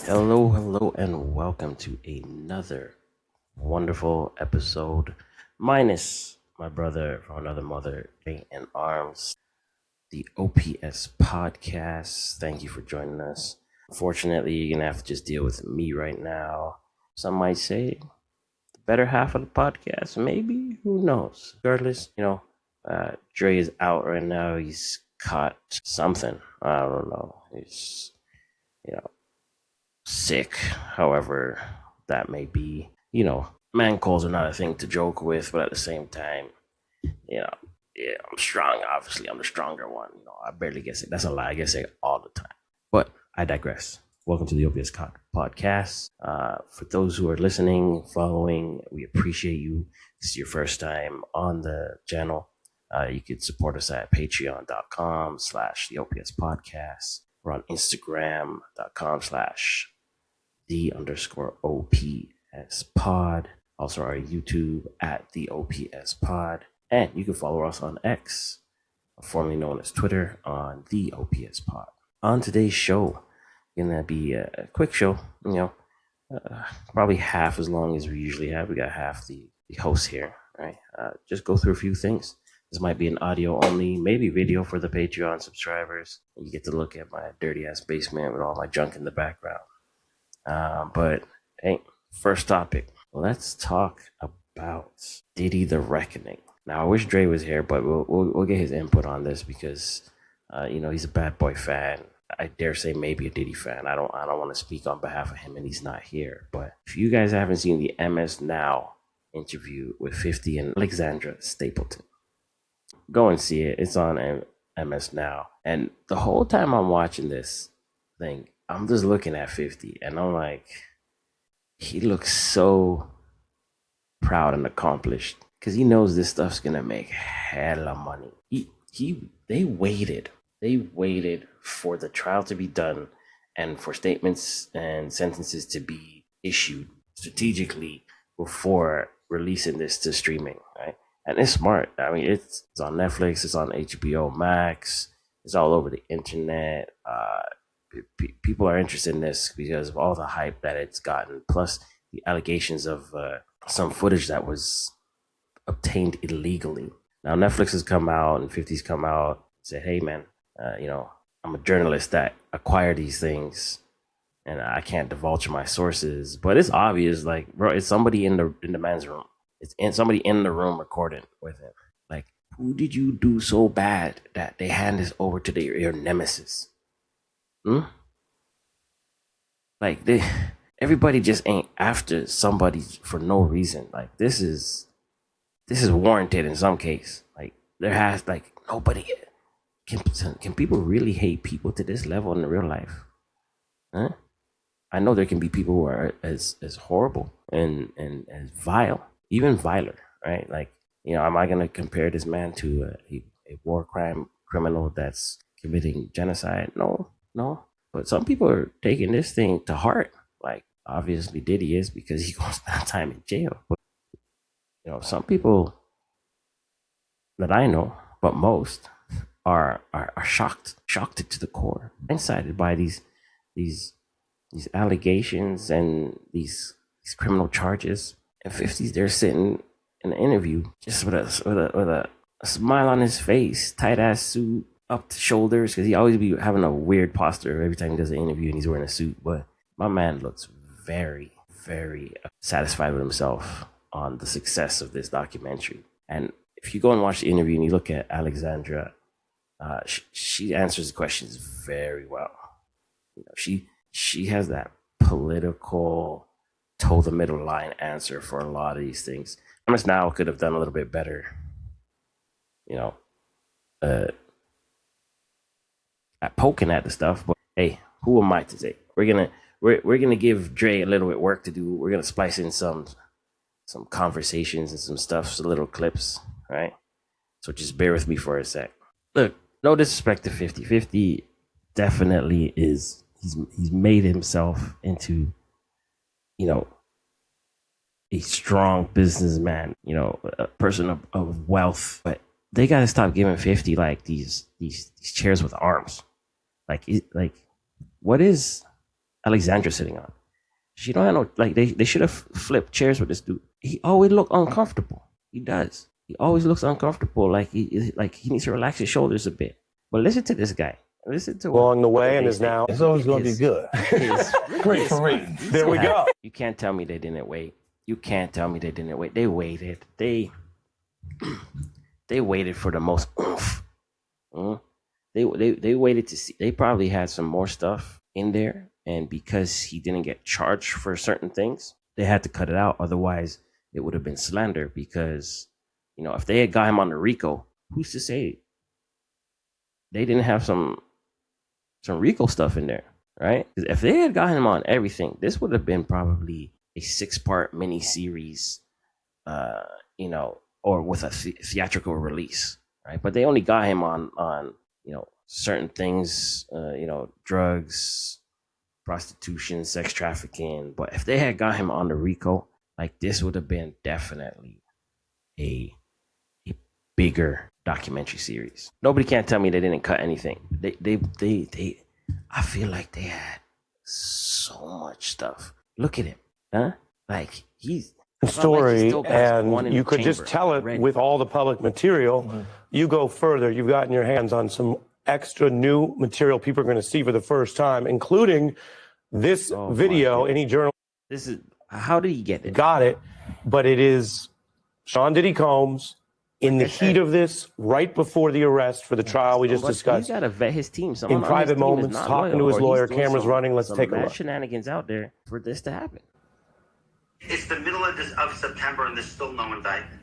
Hello, and welcome to another wonderful episode. Minus my brother from another mother, Drae in arms, the OPS podcast. Thank you for joining us. Unfortunately, you're gonna have to just deal with me right now. Some might say the better half of the podcast, maybe. Who knows? Regardless, Drae is out right now. He's caught something. I don't know. He's you know sick, however that may be. Man calls are not a thing to joke with, but at the same time, you know, yeah, I'm strong. Obviously, I'm the stronger one. I barely get sick. That's a lie. I get sick all the time. But I digress. Welcome to the OPS podcast. For those who are listening, following, we appreciate you. This is your first time on the channel. You can support us at patreon.com/the OPS podcast. We're on Instagram.com/ the_OPS pod. Also, our YouTube at the OPS pod. And you can follow us on X, formerly known as Twitter, on the OPS pod. On today's show, gonna be a quick show, probably half as long as we usually have. We got half the hosts here, right? Just go through a few things. This might be an audio only, maybe video for the Patreon subscribers. You get to look at my dirty ass basement with all my junk in the background. But hey, first topic. Let's talk about Diddy the Reckoning. Now, I wish Drae was here, but we'll get his input on this because, he's a Bad Boy fan. I dare say maybe a Diddy fan. I don't want to speak on behalf of him, and he's not here. But if you guys haven't seen the MS Now interview with 50 and Alexandra Stapleton, go and see it. It's on MS Now. And the whole time I'm watching this thing, I'm just looking at 50 and I'm like, he looks so proud and accomplished because he knows this stuff's gonna make hella money. They waited for the trial to be done and for statements and sentences to be issued strategically before releasing this to streaming, right? And it's smart. I mean, it's on Netflix, it's on HBO Max, it's all over the internet. People are interested in this because of all the hype that it's gotten, plus the allegations of some footage that was obtained illegally. Now Netflix has come out and 50's come out and said, "Hey man, I'm a journalist that acquire these things, and I can't divulge my sources." But it's obvious, like, bro, it's somebody in the man's room. Somebody in the room recording with him. Like, who did you do so bad that they hand this over to your nemesis? Hmm? Like everybody just ain't after somebody for no reason. Like this is warranted in some case. Like there has like nobody can people really hate people to this level in real life? Huh? I know there can be people who are as horrible and as vile, even viler, right? Like, am I gonna compare this man to a war crime criminal that's committing genocide? No, no. But some people are taking this thing to heart. Like obviously Diddy is because he gonna spend time in jail. But some people that I know, but most are shocked to the core, blindsided by these allegations and these criminal charges. And 50's there sitting in an interview just with a smile on his face, tight ass suit, up to shoulders, because he always be having a weird posture every time he does an interview and he's wearing a suit. But my man looks very, very satisfied with himself on the success of this documentary. And if you go and watch the interview and you look at Alexandra, she answers the questions very well. She has that political toe the middle line answer for a lot of these things. MS Now could have done a little bit better, uh, at poking at the stuff. But hey, who am I to say? We're gonna give Drae a little bit work to do. We're gonna splice in some conversations and some stuff, some little clips, right? So just bear with me for a sec. Look, no disrespect to 50. 50 definitely is. He's made himself into, a strong businessman, a person of wealth. But they gotta stop giving 50 like these chairs with arms. Like what is Alexandra sitting on. She don't have no like they should have flipped chairs with this dude. He always look uncomfortable. He does. He always looks uncomfortable. Like he needs to relax his shoulders a bit. But listen to this guy. Listen to along the way and is now. It's always going to be good. Great for ratings. There we go. You can't tell me they didn't wait. You can't tell me they didn't wait. They waited. They waited for the most oomph. They waited to see. They probably had some more stuff in there, and because he didn't get charged for certain things, they had to cut it out. Otherwise, it would have been slander. Because if they had got him on the RICO, who's to say they didn't have some RICO stuff in there, right? If they had got him on everything, this would have been probably a 6-part mini series, or with a theatrical release, right? But they only got him on certain things, drugs, prostitution, sex trafficking. But if they had got him on the RICO, like, this would have been definitely a bigger documentary series. Nobody can tell me they didn't cut anything. They I feel like they had so much stuff. Look at him, huh? Like, he's story, and you could just tell it with all the public material. You go further, you've gotten your hands on some extra new material people are going to see for the first time, including this video. Any journal, this is how did he get it? Got it, but it is Sean Diddy Combs in the heat of this, right before the arrest for the trial we just discussed. He's got to vet his team. In private moments, talking to his lawyer, cameras running. Let's take a look. Shenanigans out there for this to happen. It's the middle of September, and there's still no indictment.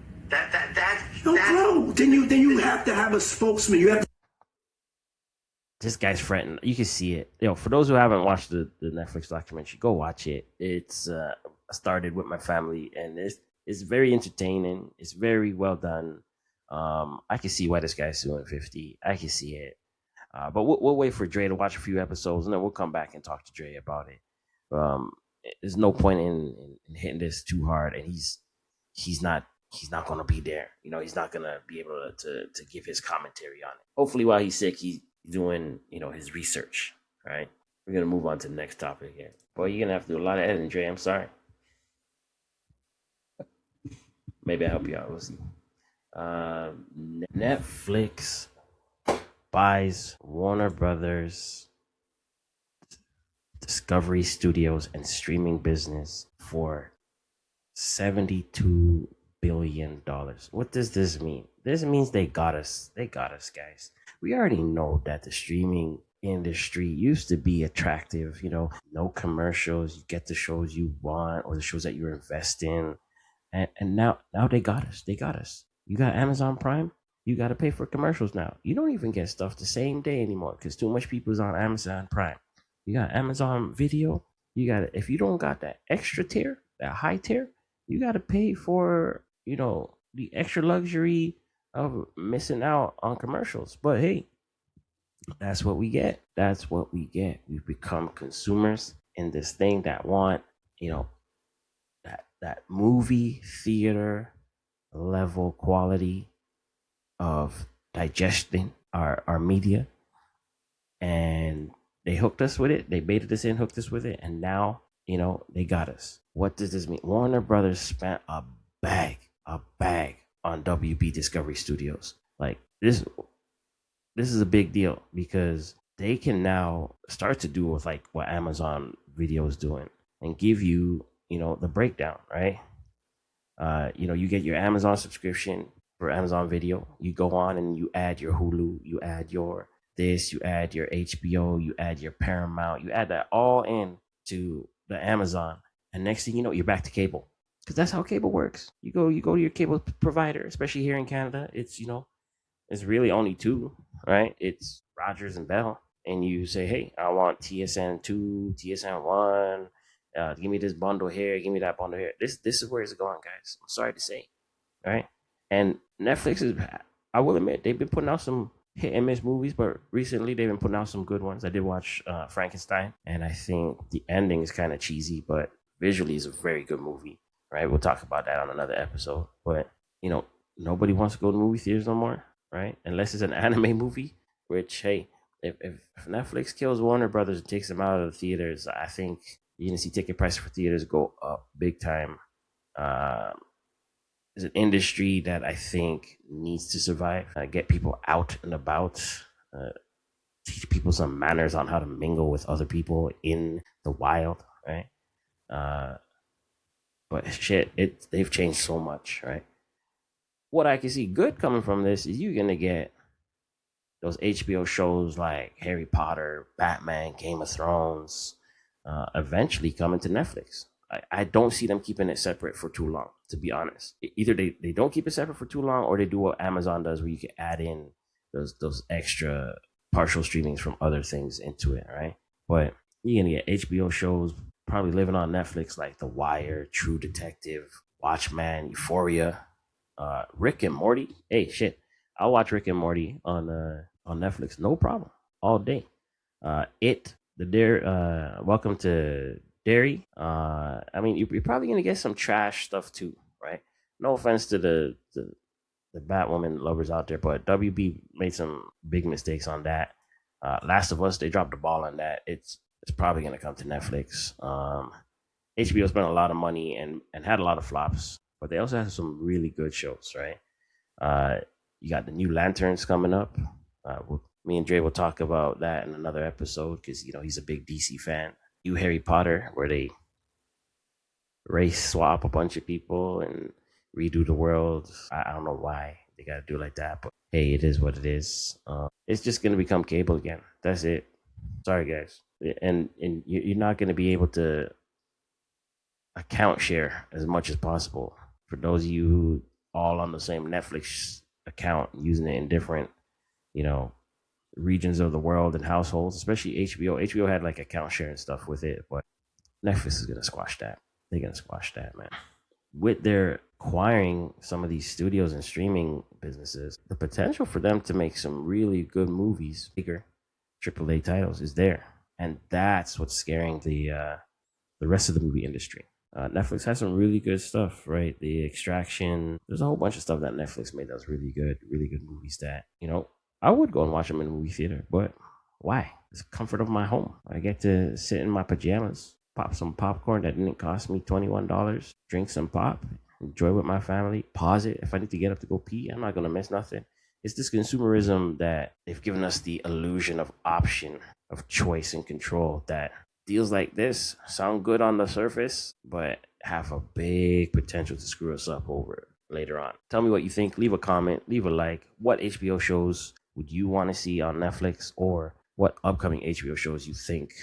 Bro, then you have to have a spokesman. You have to. This guy's fretting. You can see it. For those who haven't watched the Netflix documentary, go watch it. It's started with my family, and it's very entertaining. It's very well done. I can see why this guy's suing 50. I can see it. But we'll wait for Drae to watch a few episodes, and then we'll come back and talk to Drae about it. There's no point in hitting this too hard, and he's not going to be there. He's not going to be able to give his commentary on it. Hopefully, while he's sick, he's doing his research. Right? We're gonna move on to the next topic here. Boy, you're gonna have to do a lot of editing, Drae. I'm sorry. Maybe I'll help you out. We'll see. Netflix buys Warner Brothers, Discovery Studios, and streaming business for $72 billion. What does this mean? This means they got us. They got us, guys. We already know that the streaming industry used to be attractive. No commercials. You get the shows you want or the shows that you invest in. And now they got us. They got us. You got Amazon Prime. You got to pay for commercials now. You don't even get stuff the same day anymore because too much people's on Amazon Prime. You got Amazon Video. If you don't got that extra tier, that high tier, you got to pay for, the extra luxury of missing out on commercials. But hey, that's what we get. That's what we get. We've become consumers in this thing that want, that movie theater level quality of digesting our media. And they hooked us with it. They baited us in, hooked us with it. And now, they got us. What does this mean? Warner Brothers spent a bag on WB Discovery Studios. Like, this is a big deal because they can now start to do with like what Amazon Video is doing and give you, the breakdown, right? You get your Amazon subscription for Amazon Video. You go on and you add your Hulu, you add your this, you add your HBO, you add your Paramount, you add that all in to the Amazon. And next thing you know, you're back to cable. Because that's how cable works. You go to your cable provider, especially here in Canada. It's, it's really only two, right? It's Rogers and Bell. And you say, hey, I want TSN2, TSN1. Give me this bundle here. Give me that bundle here. This is where it's going, guys. I'm sorry to say, right? And Netflix is, I will admit, they've been putting out some hit and miss movies, but recently they've been putting out some good ones. I did watch Frankenstein, and I think the ending is kind of cheesy, but visually is a very good movie, right? We'll talk about that on another episode. But, nobody wants to go to movie theaters no more, right? Unless it's an anime movie, which, hey, if Netflix kills Warner Brothers and takes them out of the theaters, I think you're gonna see ticket prices for theaters go up big time. It's an industry that I think needs to survive, get people out and about, uh, teach people some manners on how to mingle with other people in the wild, right? Uh, but shit, they've changed so much, right? What I can see good coming from this is you're gonna get those HBO shows like Harry Potter, Batman, Game of Thrones, eventually coming to Netflix. I don't see them keeping it separate for too long, to be honest. Either they don't keep it separate for too long, or they do what Amazon does, where you can add in those extra partial streamings from other things into it, right? But you're gonna get HBO shows probably living on Netflix like The Wire, True Detective, Watchmen, Euphoria, Rick and Morty. Hey, shit, I'll watch Rick and Morty on Netflix, no problem, all day. Welcome to Drae. I mean, you're probably gonna get some trash stuff too, right? No offense to the Batwoman lovers out there, but WB made some big mistakes on that. Last of Us, they dropped the ball on that. It's probably gonna come to Netflix. HBO spent a lot of money and had a lot of flops, but they also have some really good shows, right? You got the new Lanterns coming up. Me and Drae will talk about that in another episode because he's a big DC fan. New Harry Potter, where they race swap a bunch of people and redo the world. I don't know why they got to do it like that, but hey, it is what it is. It's just gonna become cable again. That's it. Sorry, guys, and you're not gonna be able to account share as much as possible. For those of you who all on the same Netflix account, using it in different, regions of the world and households, especially HBO. HBO had like account sharing stuff with it, but Netflix is gonna squash that. They're gonna squash that, man. With their acquiring some of these studios and streaming businesses, the potential for them to make some really good movies, bigger AAA titles, is there, and that's what's scaring the rest of the movie industry. Netflix has some really good stuff, right? The Extraction. There's a whole bunch of stuff that Netflix made that was really good movies that I would go and watch them in a movie theater, but why? It's the comfort of my home. I get to sit in my pajamas, pop some popcorn that didn't cost me $21, drink some pop, enjoy with my family, pause it. If I need to get up to go pee, I'm not going to miss nothing. It's this consumerism that they've given us the illusion of option, of choice and control, that deals like this sound good on the surface, but have a big potential to screw us up over later on. Tell me what you think. Leave a comment, leave a like. What HBO shows would you want to see on Netflix, or what upcoming HBO shows you think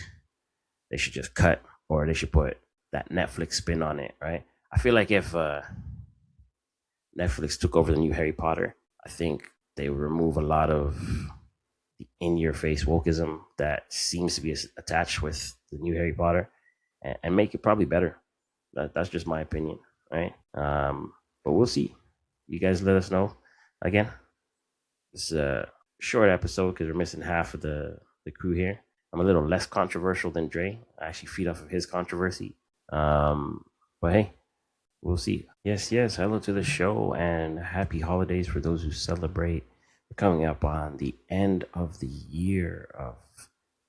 they should just cut, or they should put that Netflix spin on it, right? I feel like if Netflix took over the new Harry Potter, I think they would remove a lot of the in-your-face wokeism that seems to be attached with the new Harry Potter, and make it probably better. That's just my opinion, right? But we'll see. You guys let us know. Again, this is a short episode because we're missing half of the crew here. I'm a little less controversial than Drae. I actually feed off of his controversy. But hey, we'll see. Yes. Hello to the show and happy holidays for those who celebrate. We're coming up on the end of the year of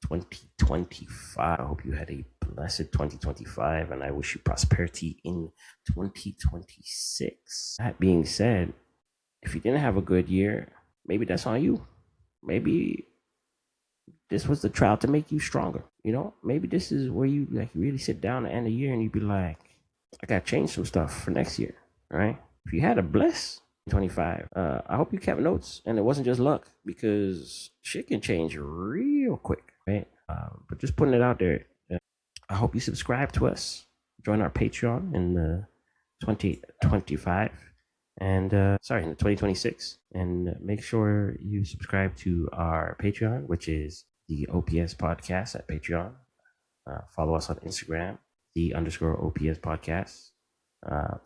2025. I hope you had a blessed 2025, and I wish you prosperity in 2026. That being said, if you didn't have a good year, maybe that's on you. Maybe this was the trial to make you stronger. Maybe this is where you really sit down at the end of the year and you be like, I gotta change some stuff for next year, right? If you had a bless 25, I hope you kept notes and it wasn't just luck, because shit can change real quick, right? But just putting it out there. I hope you subscribe to us, join our Patreon in 2025 and in 2026, and make sure you subscribe to our Patreon, which is the OPS Podcast at Patreon. Follow us on Instagram, _OPS Podcast.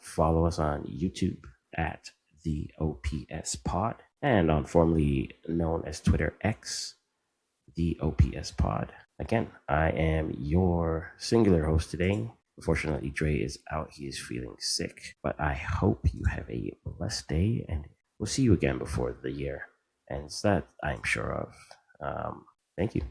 Follow us on YouTube at the OPS Pod, and on formerly known as Twitter X, the OPS Pod. Again, I am your singular host today. Unfortunately, Drae is out. He is feeling sick, but I hope you have a blessed day, and we'll see you again before the year ends. That I'm sure of. Thank you.